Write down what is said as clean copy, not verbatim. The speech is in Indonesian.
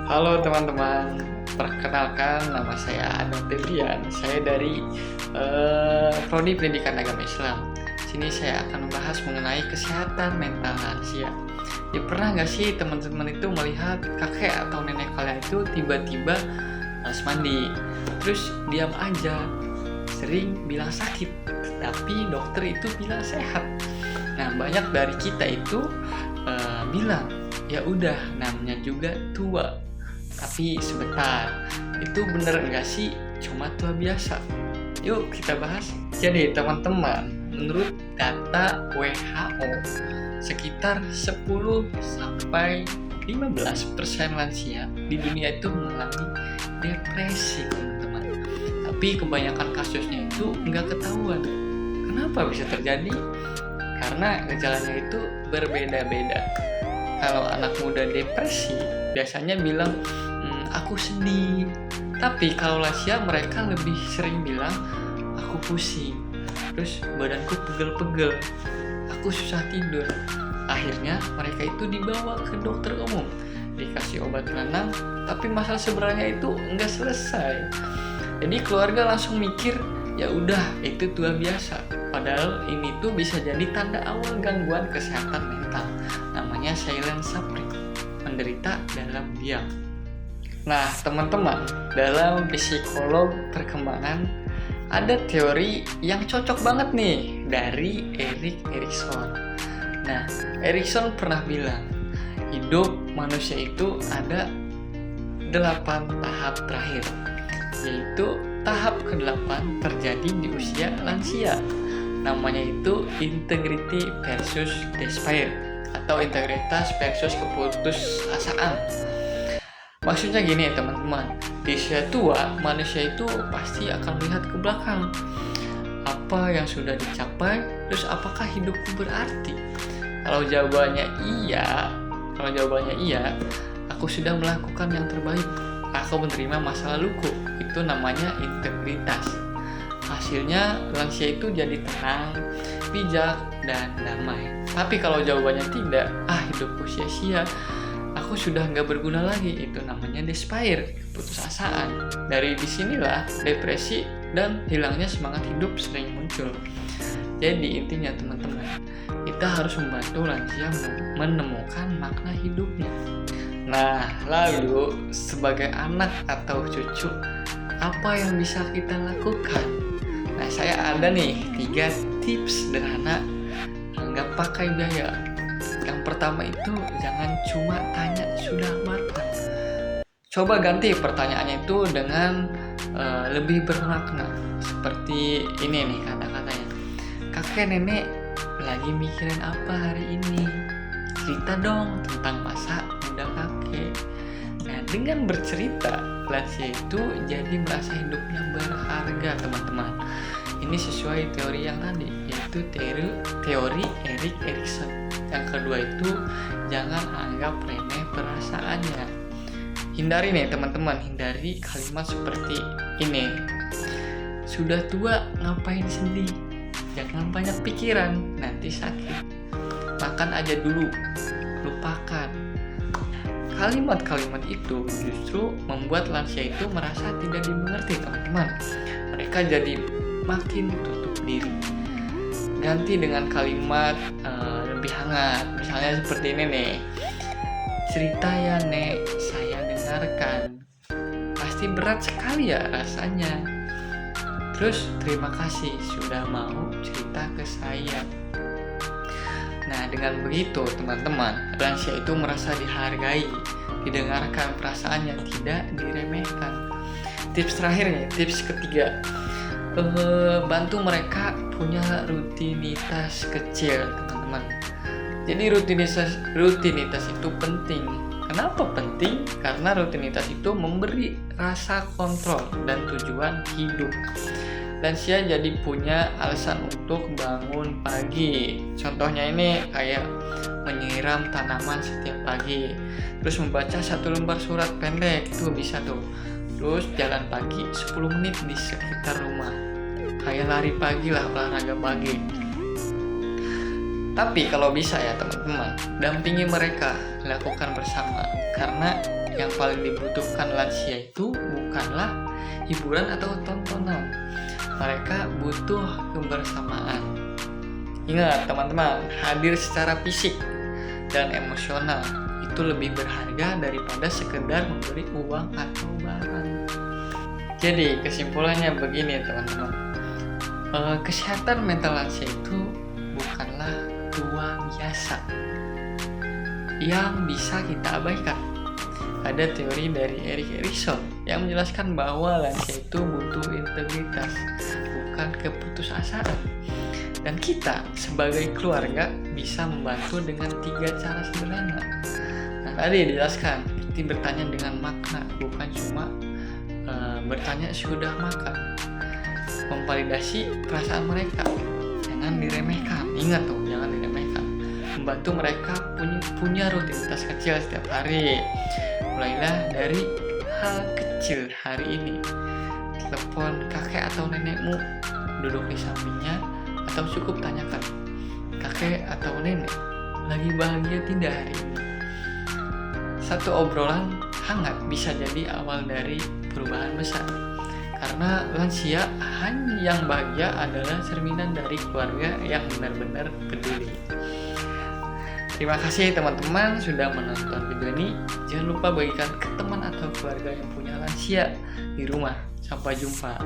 Halo teman-teman, perkenalkan nama saya Adam Febrian. Saya dari Prodi Pendidikan Agama Islam. Sini saya akan membahas mengenai kesehatan mental lansia. Ya, pernah nggak sih teman-teman itu melihat kakek atau nenek kalian itu tiba-tiba harus mandi, terus diam aja, sering bilang sakit, tapi dokter itu bilang sehat. Nah, banyak dari kita itu bilang ya udah, namanya juga tua. Tapi sebentar, itu bener nggak sih cuma tua biasa? Yuk kita bahas. Jadi teman-teman, menurut data WHO, sekitar 10-15% lansia di dunia itu mengalami depresi, teman-teman. Tapi kebanyakan kasusnya itu nggak ketahuan. Kenapa bisa terjadi? Karena gejalanya itu berbeda-beda. Kalau anak muda depresi, biasanya bilang, aku sedih. Tapi kalau lansia, mereka lebih sering bilang, aku pusing, terus badanku pegel-pegel, aku susah tidur. Akhirnya mereka itu dibawa ke dokter umum, dikasih obat penenang, tapi masalah sebenarnya itu nggak selesai. Jadi keluarga langsung mikir, ya udah itu tua biasa. Padahal ini tuh bisa jadi tanda awal gangguan kesehatan mental. Namanya silent suffering, menderita dalam diam. Nah, teman-teman, dalam psikolog perkembangan ada teori yang cocok banget nih dari Erik Erikson. Nah, Erikson pernah bilang, hidup manusia itu ada 8 tahap terakhir, yaitu tahap ke-8 terjadi di usia lansia. Namanya itu integrity versus despair, atau integritas versus keputusasaan. Maksudnya gini ya teman-teman, di usia tua manusia itu pasti akan melihat ke belakang, apa yang sudah dicapai, terus apakah hidupku berarti. Kalau jawabannya iya, aku sudah melakukan yang terbaik, aku menerima masa laluku. Itu namanya integritas. Hasilnya lansia itu jadi tenang, bijak, dan damai. Tapi kalau jawabannya tidak, hidupku sia-sia, aku sudah nggak berguna lagi, itu namanya despair, keputusasaan. Dari disinilah depresi dan hilangnya semangat hidup sering muncul. Jadi intinya teman-teman, kita harus membantu lansia menemukan makna hidupnya. Nah, lalu sebagai anak atau cucu, apa yang bisa kita lakukan? Nah, saya ada nih 3 tips sederhana nggak pakai biaya. Yang pertama itu, jangan cuma tanya sudah makan. Coba ganti pertanyaannya itu dengan lebih bermakna. Seperti ini nih kata-katanya. Kakek nenek lagi mikirin apa hari ini? Cerita dong tentang masa muda kakek. Nah, dengan bercerita, lansia itu jadi merasa hidupnya berharga, teman-teman. Ini sesuai teori yang tadi, yaitu teori Erik Erikson. Yang kedua itu, jangan anggap remeh perasaannya. Hindari nih teman-teman, hindari kalimat seperti ini. Sudah tua, ngapain sedih? Jangan banyak pikiran, nanti sakit. Makan aja dulu, lupakan. Kalimat-kalimat itu justru membuat lansia itu merasa tidak dimengerti, teman-teman. Mereka jadi makin tutup diri. Ganti dengan kalimat lebih hangat, misalnya seperti ini nih. Cerita ya nek, saya dengarkan. Pasti berat sekali ya rasanya. Terus terima kasih sudah mau cerita ke saya. Nah, dengan begitu teman-teman, lansia itu merasa dihargai, didengarkan perasaannya, tidak diremehkan. Tips terakhir nih, tips ketiga, bantu mereka punya rutinitas kecil, teman-teman. Jadi rutinitas itu penting. Kenapa penting? Karena rutinitas itu memberi rasa kontrol dan tujuan hidup. Lansia jadi punya alasan untuk bangun pagi. Contohnya ini kayak menyiram tanaman setiap pagi, terus membaca 1 lembar surat pendek, itu bisa tuh. Terus jalan pagi 10 menit di sekitar rumah, kayak lari pagi lah, olahraga pagi. Tapi kalau bisa ya teman-teman, dampingi mereka, lakukan bersama. Karena yang paling dibutuhkan lansia itu bukanlah hiburan atau tontonan. Mereka butuh kebersamaan. Ingat teman-teman, hadir secara fisik dan emosional itu lebih berharga daripada sekedar memberi uang atau barang. Jadi kesimpulannya begini teman-teman, kesehatan mental lansia itu bukanlah dua biasa yang bisa kita abaikan. Ada teori dari Erik Erikson yang menjelaskan bahwa lansia itu butuh integritas, bukan keputusasaan. Dan kita sebagai keluarga bisa membantu dengan 3 cara sederhana. Nah, tadi dijelaskan, seperti bertanya dengan makna, bukan cuma bertanya sudah makan. Memvalidasi perasaan mereka, jangan diremehkan. Ingat tuh, jangan diremehkan. Membantu mereka punya rutinitas kecil setiap hari. Mulailah dari hal kecil hari ini. Telepon kakek atau nenekmu, duduk di sampingnya, atau cukup tanyakan, kakek atau nenek lagi bahagia tidak hari ini. Satu obrolan hangat bisa jadi awal dari perubahan besar. Karena lansia yang bahagia adalah cerminan dari keluarga yang benar-benar peduli. Terima kasih teman-teman sudah menonton video ini. Jangan lupa bagikan ke teman atau keluarga yang punya lansia di rumah. Sampai jumpa.